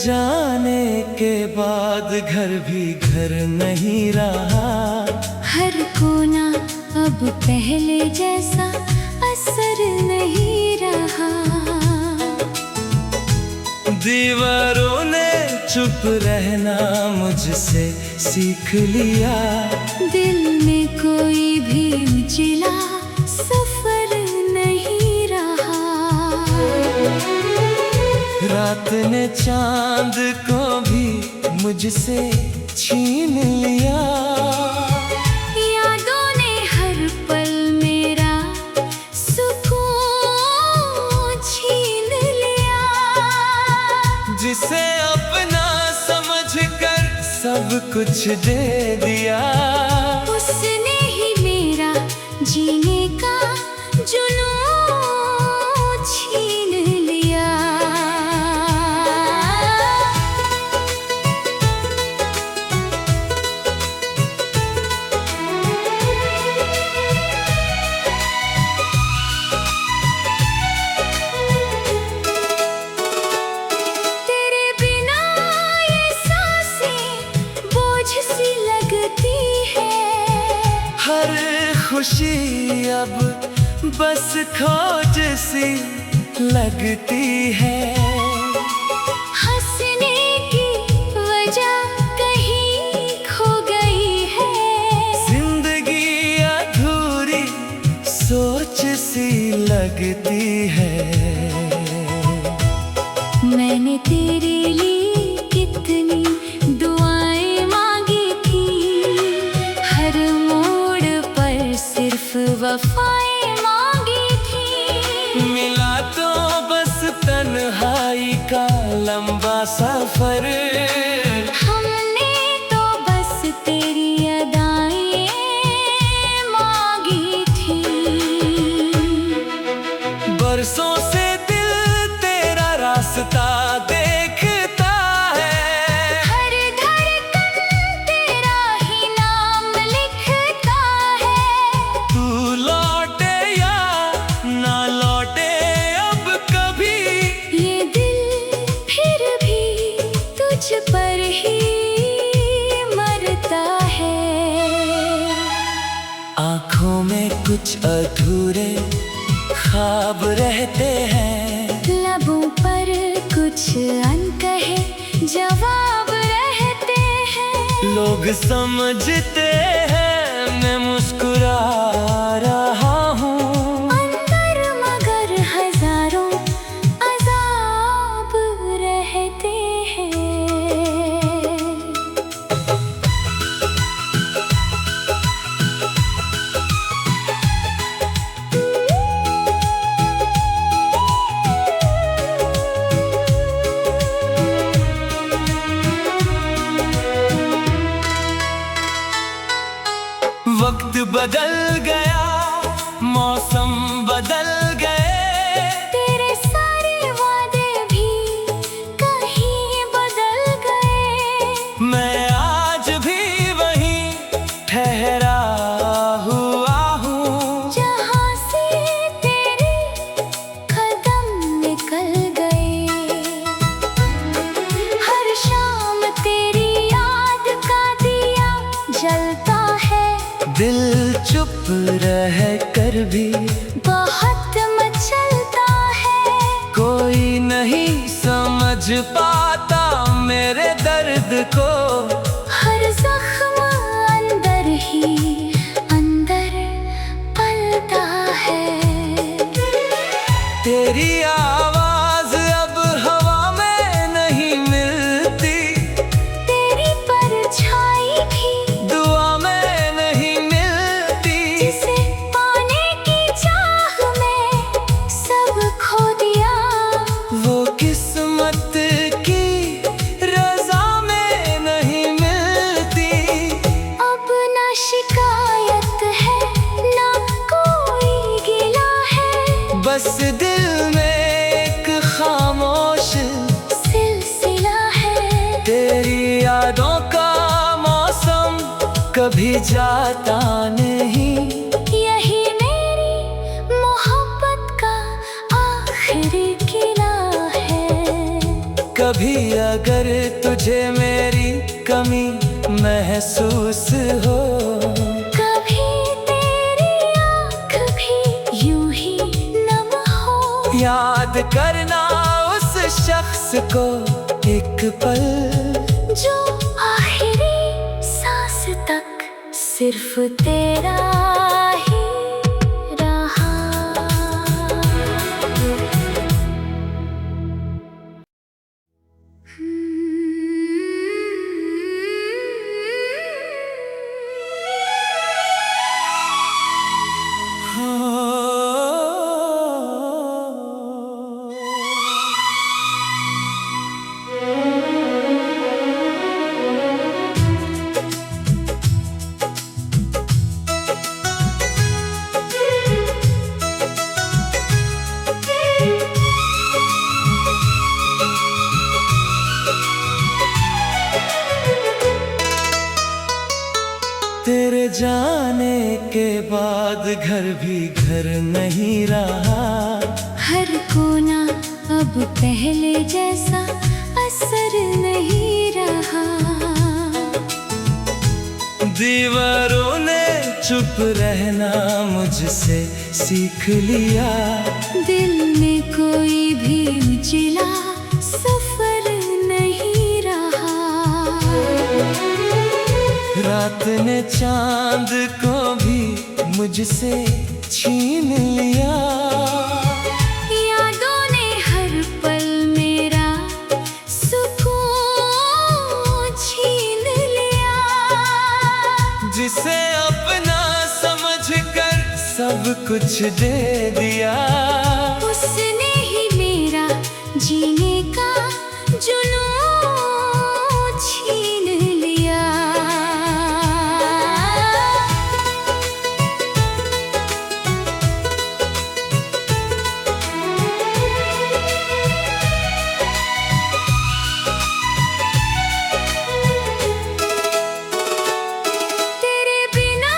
जाने के बाद घर भी घर नहीं रहा। हर कोना अब पहले जैसा असर नहीं रहा। दीवारों ने चुप रहना मुझसे सीख लिया। दिल में कोई भी उजला सफर नहीं रहा। रात ने चांद को भी मुझसे छीन लिया। यादों ने हर पल मेरा सुकून छीन लिया। जिसे अपना समझकर सब कुछ दे दिया। उसने ही मेरा जीने का जुनून छीन लिया। तेरे बिना ये सांसें बोझ सी लगती है। हर खुशी अब बस खोज सी लगती है। हंसने की वजह कहीं खो गई है। जिंदगी अधूरी सोच सी लगती है। मैंने तेरे लिए कितनी दुआएं मांगी थी। हर मोड़ पर सिर्फ वफाएं मांगी थी। मिला तो बस तन्हाई का लंबा सफर। हमने तो बस तेरी अदाएं मांगी थी। बरसों से दिल तेरा रास्ता देखता है। हर धड़कन तेरा ही नाम लिखता है। तू लौटे या ना लौटे अब कभी, ये दिल फिर भी तुझ पर ही मरता है। आँखों में कुछ अधूरे ख्वाब रहते हैं। लबों पर कुछ अनकहे जवाब रहते हैं। लोग समझते हैं मैं मुस्कुरा रहा हूँ। अंदर मगर हजारों अजाब रहते हैं। वक्त बदल गया, मौसम बदल गए। तेरे सारे वादे भी कहीं बदल गए। मैं आज भी वहीं ठहरा हुआ हूँ। जहाँ से तेरे कदम निकल गए। हर शाम तेरी याद का दिया जलता है। दिल चुप रह कर भी बहुत मचलता है। कोई नहीं समझ पाता मेरे दर्द को। हर जख्म अंदर ही अंदर पलता है। तेरी आवाज अब हवा में नहीं मिलती। तेरी परछाई भी दुआ में नहीं मिलती। जिसे पाने की चाह में सब खो दिया। वो किस्मत की रजा में नहीं मिलती। अब ना शिकायत है ना कोई गिला है। बस दिल में एक खामोश सिलसिला है। तेरी यादों का मौसम कभी जाता नहीं। यही मेरी मोहब्बत का आखिरी किला है। कभी अगर तुझे मेरी कमी महसूस हो, कभी तेरी आँख भी यूं ही नम हो, याद करना उस शख्स को एक पल जो आखिरी सांस तक सिर्फ तेरा ही रहा। तेरे जाने के बाद घर भी घर नहीं रहा, हर कोना अब पहले जैसा असर नहीं रहा। दीवारों ने चुप रहना मुझसे सीख लिया, दिल में कोई भी उजला सफर नहीं रहा। रात ने चांद को भी मुझसे छीन लिया, यादों ने हर पल मेरा सुकून छीन लिया। जिसे अपना समझकर सब कुछ दे दिया, उसने ही मेरा जीने का जुनून छीन लिया। तेरे बिना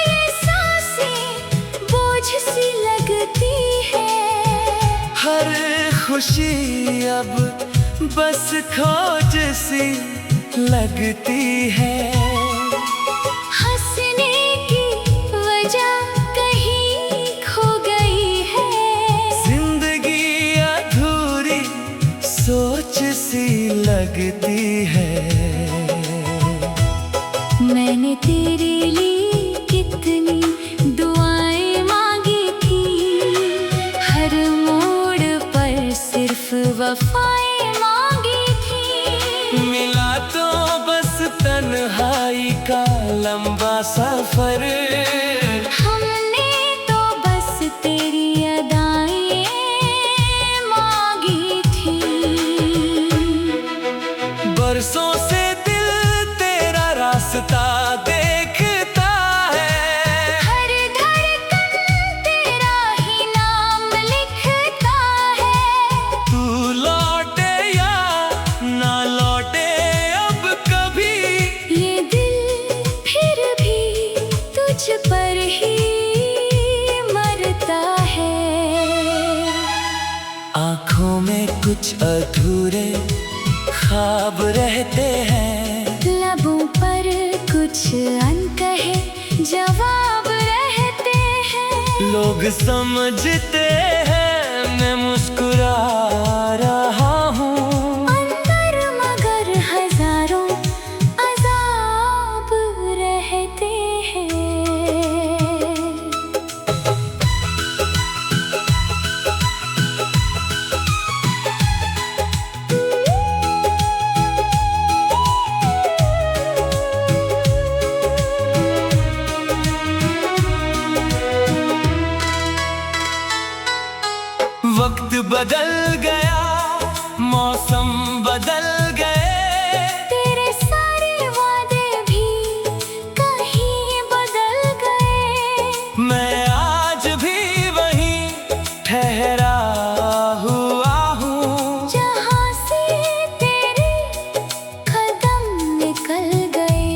ये सांसें बोझ सी लगती है, हर खुशी अब बस खोज सी लगती है। हंसने की वजह कहीं खो गई है, जिंदगी अधूरी सोच सी लगती है। मैंने तेरे लिए कितनी दुआएं मांगी थी, हर मोड़ पर सिर्फ वफाएं मांगी थी। मिला तो बस तन्हाई का लंबा सफर, हमने तो बस तेरी अदाएं मांगी थी। बरसों से दिल तेरा रास्ता देखता है, हर धड़कन तेरा ही नाम लिखता है। तू लौटे या ना लौटे अब कभी, ये दिल फिर भी तुझ पर ही मरता है। आँखों में कुछ अधूरे ख्वाब रहते हैं, लबों पर कुछ अनकहे जवाब रहते हैं। लोग समझते हैं मैं मुस्कुरा रहा हूँ, अंदर मगर हजारों अजाब रहते हैं। वक्त बदल गया, मौसम बदल गए, तेरे सारे वादे भी कहीं बदल गए। मैं आज भी वहीं ठहरा हुआ हूँ, जहाँ से तेरे कदम निकल गए।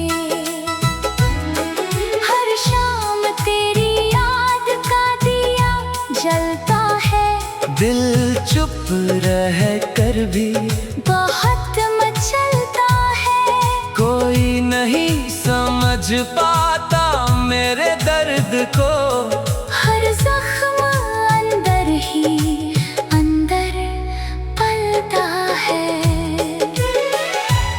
हर शाम तेरी याद का दिया जलता है, दिल चुप रह कर भी बहुत मचलता है। कोई नहीं समझ पाता मेरे दर्द को। हर जख्म अंदर ही अंदर पलता है।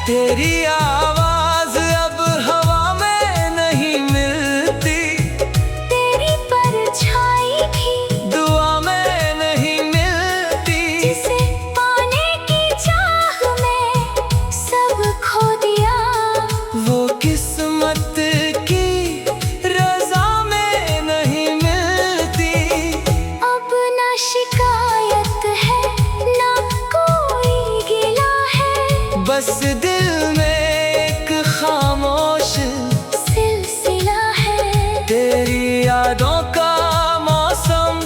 तेरी आवाज अब हवा में नहीं मिलती, तेरी परछाई भी दुआ में नहीं मिलती। जिसे पाने की चाह में सब खो दिया, वो किस्मत की रजा में नहीं मिलती। अब ना शिकायत है ना कोई गिला है, बस दिल में एक खामोश सिलसिला है। तेरी यादों का मौसम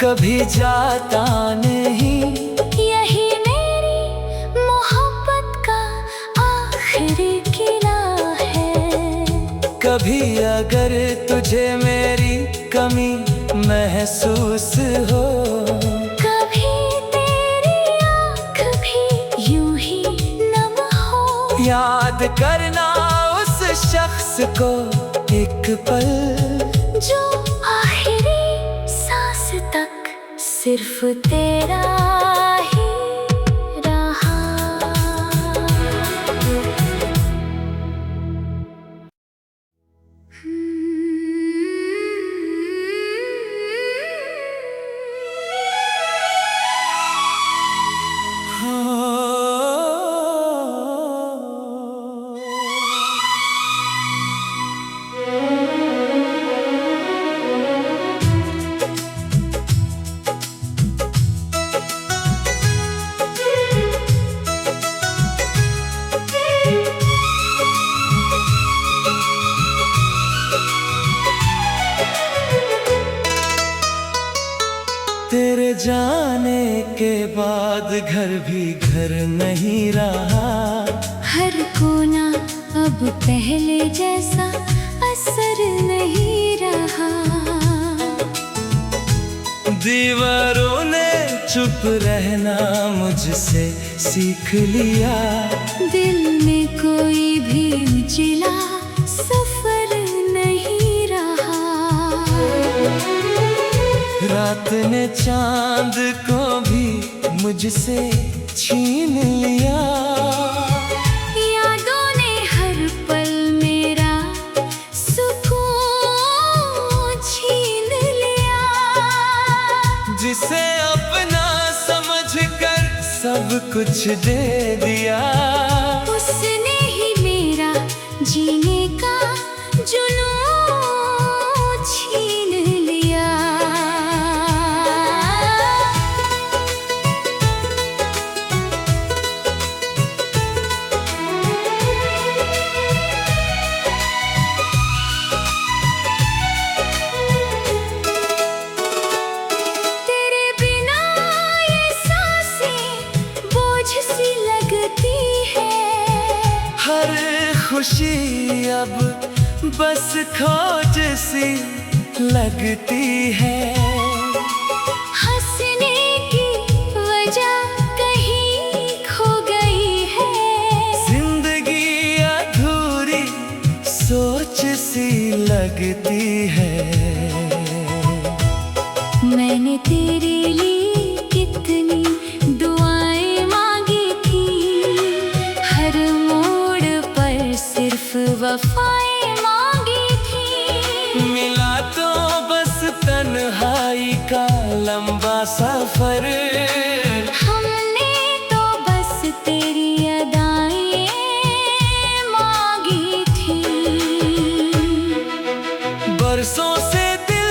कभी जाता नहीं। यही मेरी मोहब्बत का आखिरी किला है। कभी अगर तुझे मेरी कमी महसूस हो, कभी तेरी आँख भी यूं ही नम हो, याद करना उस शख्स को एक पल, जो आखिरी सांस तक सिर्फ तेरा ही रहा। तेरे जाने के बाद घर भी घर नहीं रहा। हर कोना अब पहले जैसा असर नहीं रहा। दीवारों ने चुप रहना मुझसे सीख लिया। दिल में कोई भी उजला सफर नहीं रहा। रात ने चांद को भी मुझसे छीन लिया। यादों ने हर पल मेरा सुकून छीन लिया। जिसे अपना समझकर सब कुछ दे दिया, उसने ही मेरा जीने का जुनून छीन लिया। तेरे बिना ये सांसें बोझ सी लगती है। हर खुशी अब बस खोज सी लगती है। हंसने की वजह कहीं खो गई है। जिंदगी अधूरी सोच सी लगती है। मैंने तेरे लिए कितनी दुआएं मांगी थी। हर मोड़ पर सिर्फ वफाएं मांगी थी। मिला तो बस तन्हाई का लंबा सफर। हमने तो बस तेरी अदाएं मांगी थी। बरसों से दिल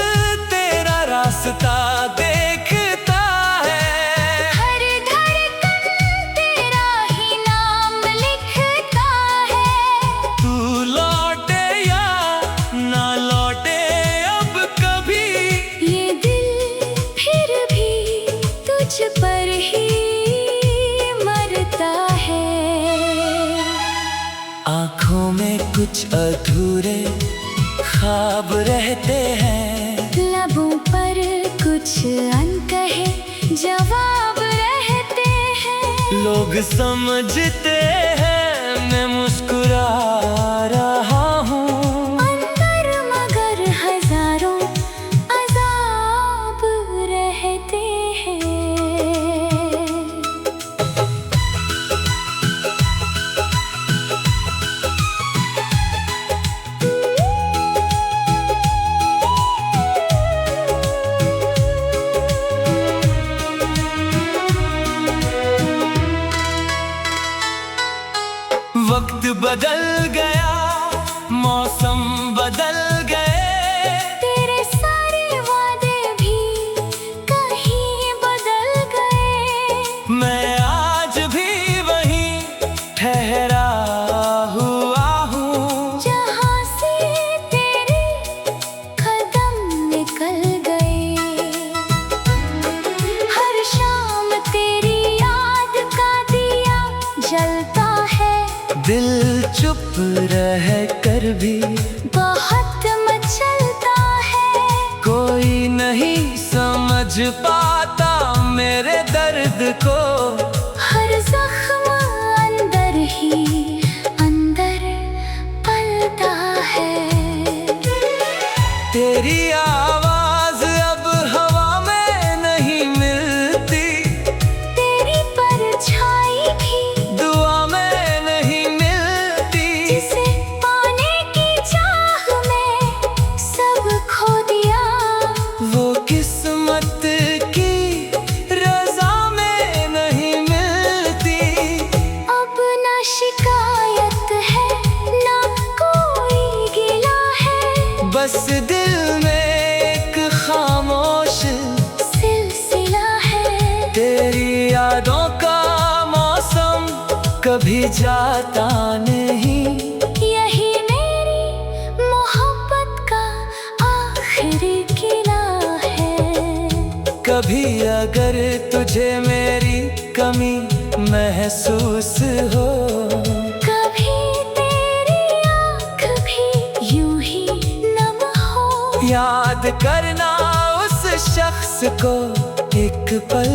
तेरा रास्ता देखता है। हर धड़कन तेरा ही नाम लिखता है। तू लौटे या ना लौटे अब कभी, ये दिल फिर भी तुझ पर ही मरता है। आँखों में कुछ अधूरे ख्वाब रहते हैं। लबों पर कुछ अनकहे जवाब लोग समझते हैं मैं मुस्कुरा रहा हूँ, अंदर मगर हजारों अज़ाब रहते हैं। वक्त बदल गया, मौसम बदल गए, तेरे सारे वादे भी कहीं बदल गए। मैं आज भी वहीं ठहरा हुआ हूँ, जहाँ से तेरे कदम निकल गए। हर शाम तेरी याद का दिया जलता है, दिल चुप रह कर भी बहुत मचलता है। कोई नहीं समझ पाता मेरे दर्द को, हर जख्म अंदर ही अंदर पलता है। तेरी आवाज अब हवा में नहीं मिलती, तेरी परछाई भी दुआ में नहीं मिलती, जिसे पाने की चाह में सब खो दिया। वो किस्मत की रज़ा में नहीं मिलती। अब ना शिकायत है ना कोई गिला है, बस दिल में एक खामोश सिलसिला है। तेरी यादों का मौसम कभी जाता नहीं, यही मेरी मोहब्बत का आखिरी किला है। कभी अगर तुझे मेरी कमी महसूस हो, कभी तेरी आँख भी यूं ही नम हो, याद करना उस शख्स को एक पल,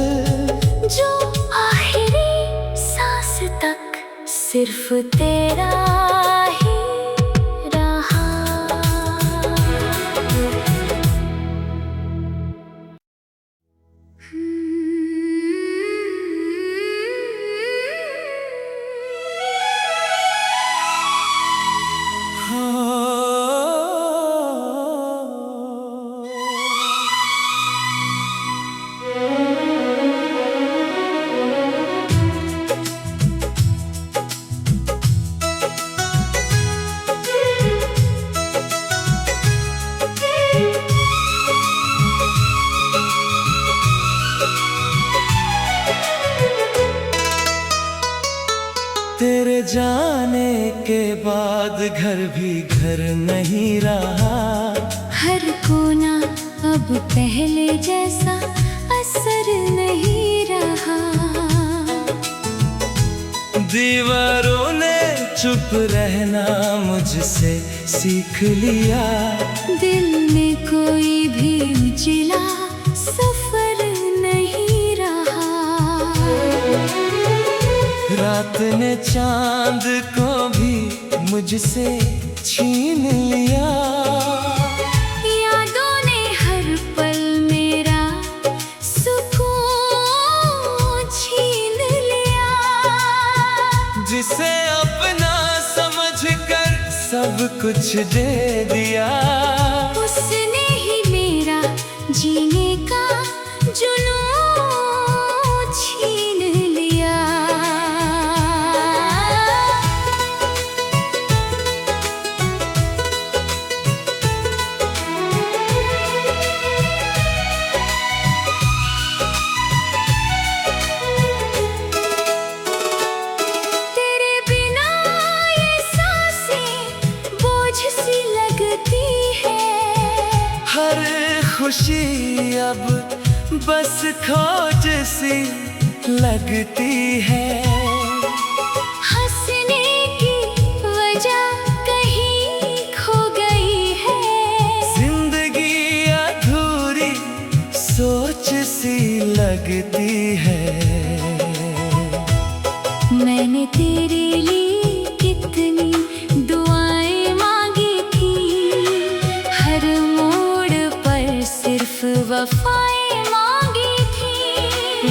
जो आखिरी सांस तक सिर्फ तेरा ही रहा। तेरे जाने के बाद घर भी घर नहीं रहा, हर कोना अब पहले जैसा असर नहीं रहा। दीवारों ने चुप रहना मुझसे सीख लिया, दिल में कोई भी उजला सफर नहीं रहा। रात ने चांद को भी मुझसे छीन लिया, यादों ने हर पल मेरा सुकून छीन लिया। जिसे अपना समझकर सब कुछ दे दिया, उसने ही मेरा जीने का जुनून छीन लिया। तेरे बिना ये सांसें बोझ सी लगती है, हर खुशी अब बस खोज सी लगती है। हंसने की वजह कहीं खो गई है, जिंदगी अधूरी सोच सी लगती है। मैंने तेरे लिए कितनी दुआएं मांगी थी, हर मोड़ पर सिर्फ वफाएं मांगी थी।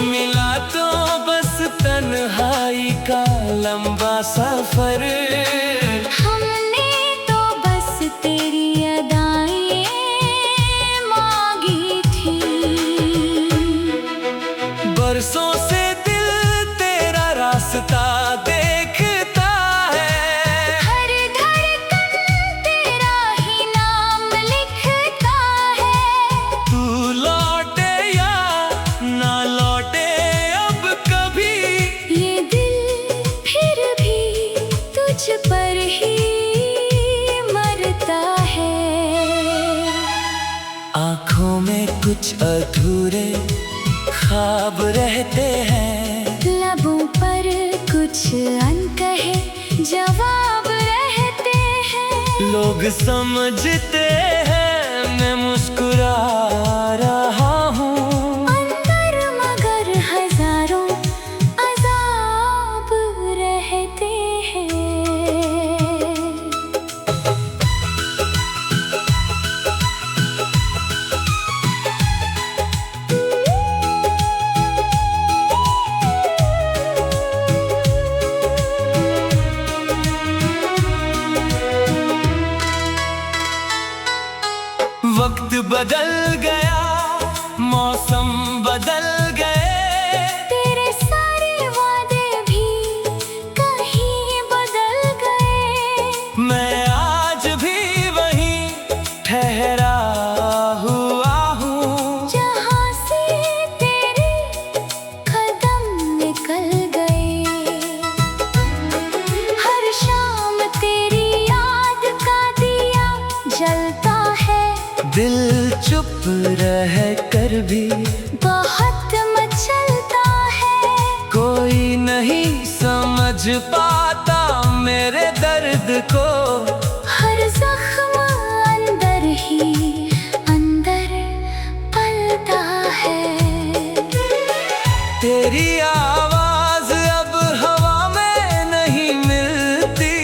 मिला तो बस तन्हाई का लंबा सफर, हमने तो बस तेरी अदाएं मांगी थी। बरसों से दिल तेरा रास्ता देखता है, हर धड़कन तेरा ही नाम लिखता है। तू लौटे या ना लौटे अब कभी, ये दिल फिर भी तुझ पर ही मरता है। आँखों में कुछ अधूरे ख्वाब रहते हैं, लबों पर कुछ अनकहे जवाब रहते हैं। लोग समझते हैं मैं मुस्कुरा रहा हूँ, अंदर मगर हजारों अजाब रहते हैं। वक्त बदल गया, मौसम बदल गए, तेरे सारे वादे भी कहीं बदल गए। मैं आज भी वहीं ठहरा हुआ हूँ, जहाँ से तेरे कदम निकल गए। हर शाम तेरी याद का दिया जलता है, दिल चुप रह कर भी बहुत मचलता है। कोई नहीं समझ पाता मेरे दर्द को, हर जख्म अंदर ही अंदर पलता है। तेरी आवाज अब हवा में नहीं मिलती,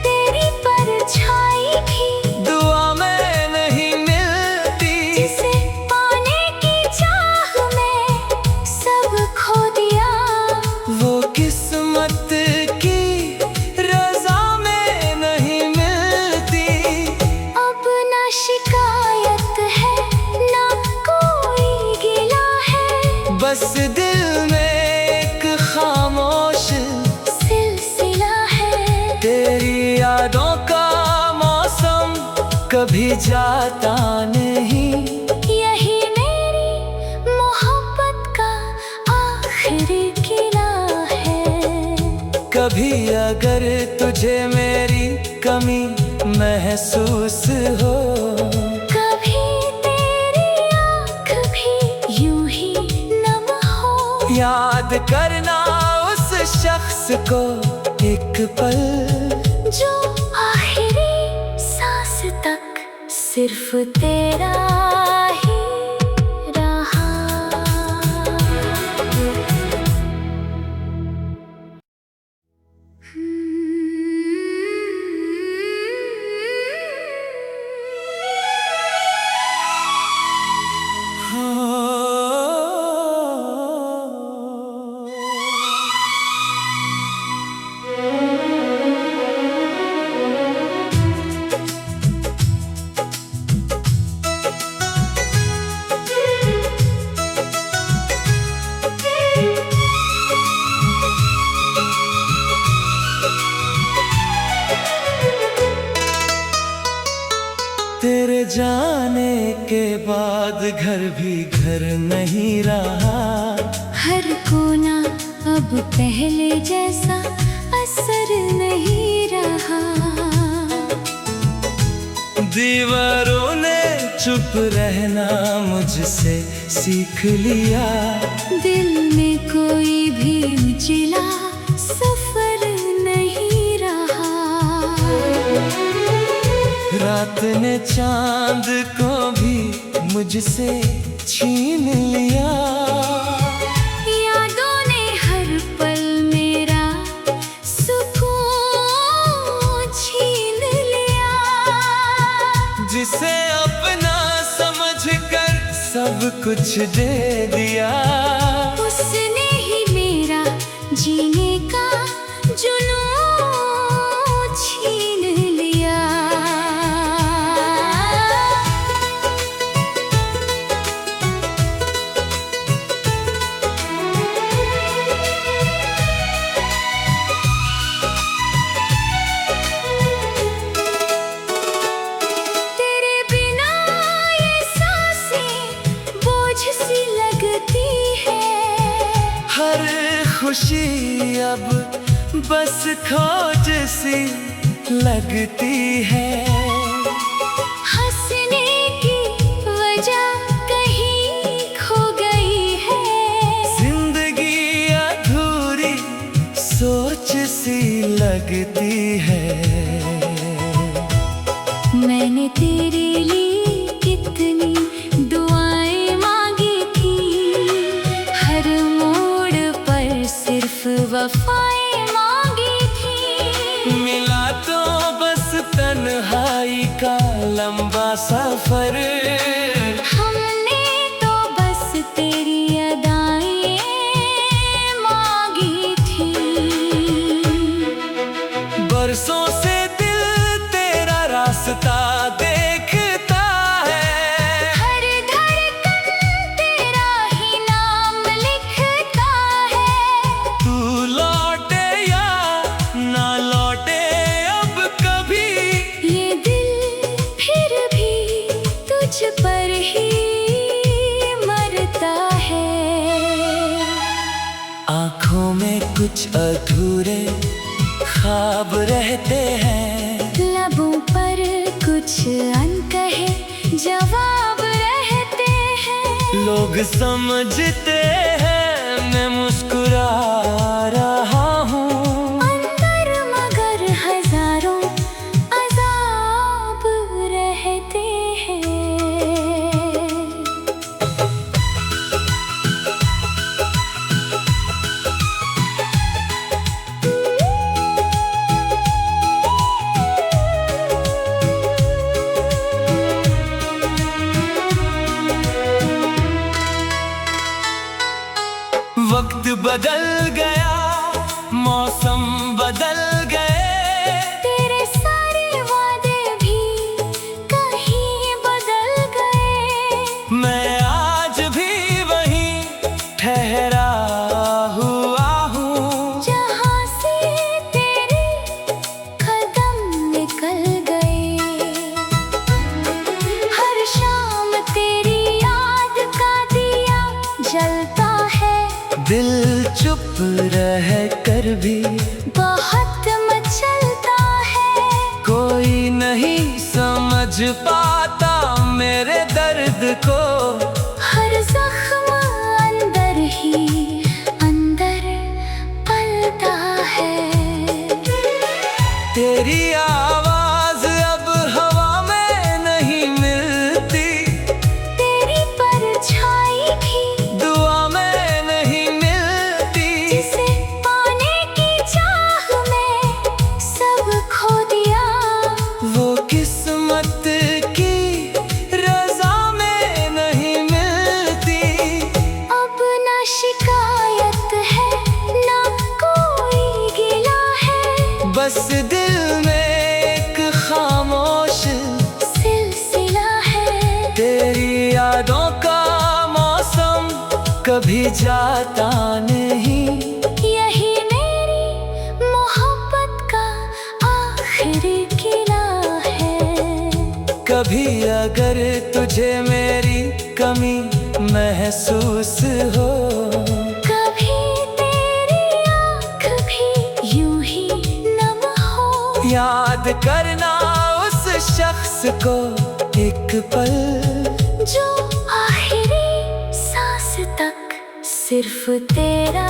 तेरी परछाई भी दुआ में नहीं मिलती, जिसे पाने की चाह में सब खो दिया। वो किस्मत की रजा में नहीं मिलती। अब ना शिकायत है ना कोई गिला है, बस दिल में एक खामोश सिलसिला है। तेरी यादों का मौसम कभी जाता नहीं, यही मेरी मोहब्बत का आखिरी किला है। कभी अगर तुझे मेरी कमी महसूस हो, कभी तेरी आँख भी यूं ही नम हो, याद करना उस शख्स को एक पल, जो आखिरी सांस तक सिर्फ तेरा ही रहा। तेरे जाने के बाद घर भी घर नहीं रहा, हर कोना अब पहले जैसा असर नहीं रहा। दीवारों ने चुप रहना मुझसे सीख लिया, दिल में कोई भी उजला सफर नहीं रहा। रात ने चांद को भी मुझसे छीन लिया, यादों ने हर पल मेरा कुछ दे दिया। उसने ही मेरा जीने का जुनून छीन लिया। तेरे बिना ये सांसें बोझ सी लगती है। हर खुशी अब बस खोज सी लगती है। हंसने की वजह कहीं खो गई है। जिंदगी अधूरी सोच सी लगती है। मैंने तेरे लिए कितनी दुआएं मांगी थी। हर मोड़ पर सिर्फ वफाएं मांगी थी। मिला तो बस तन्हाई का लंबा सफर। हमने तो बस तेरी अदाएं मांगी थी। बरसों से दिल तेरा रास्ता देखता है। हर धड़कन तेरा ही नाम लिखता है। तू लौटे या ना लौटे अब कभी, ये दिल फिर भी तुझ पर ही मरता है। आँखों में कुछ अधूरे ख्वाब रहते हैं। लबों पर कुछ अनकहे जवाब रहते हैं। लोग समझते हैं मैं मुस्कुरा रहा हूँ। अंदर मगर हजारों अजाब रहते हैं। वक्त बदल गया, मौसम बदल गए। तेरे सारे वादे भी कहीं बदल गए। मैं आज भी वहीं ठहरा हुआ हूँ। जहाँ से तेरे कदम निकल गए। हर शाम तेरी याद का दिया जलता है। दिल चुप रह कर भी बहुत मचलता है। कोई नहीं समझ पाता मेरे दर्द को। हर जख्म अंदर ही अंदर पलता है। तेरी आवाज अब हवा में नहीं मिलती। तेरी परछाई भी दुआ में नहीं मिलती। जिसे पाने की चाह में सब खो दिया। वो किस्मत की रजा में नहीं मिलती। अब ना शिकायत है ना कोई गिला है। बस दिल में एक खामोश सिलसिला है। तेरी यादों का मौसम कभी जाता नहीं। यही मेरी मोहब्बत का आखिरी किला है। कभी अगर तुझे मेरी कमी महसूस हो, कभी तेरी आँख भी यूं ही नम हो। याद करना उस शख्स को एक पल, जो आखिरी सांस तक सिर्फ तेरा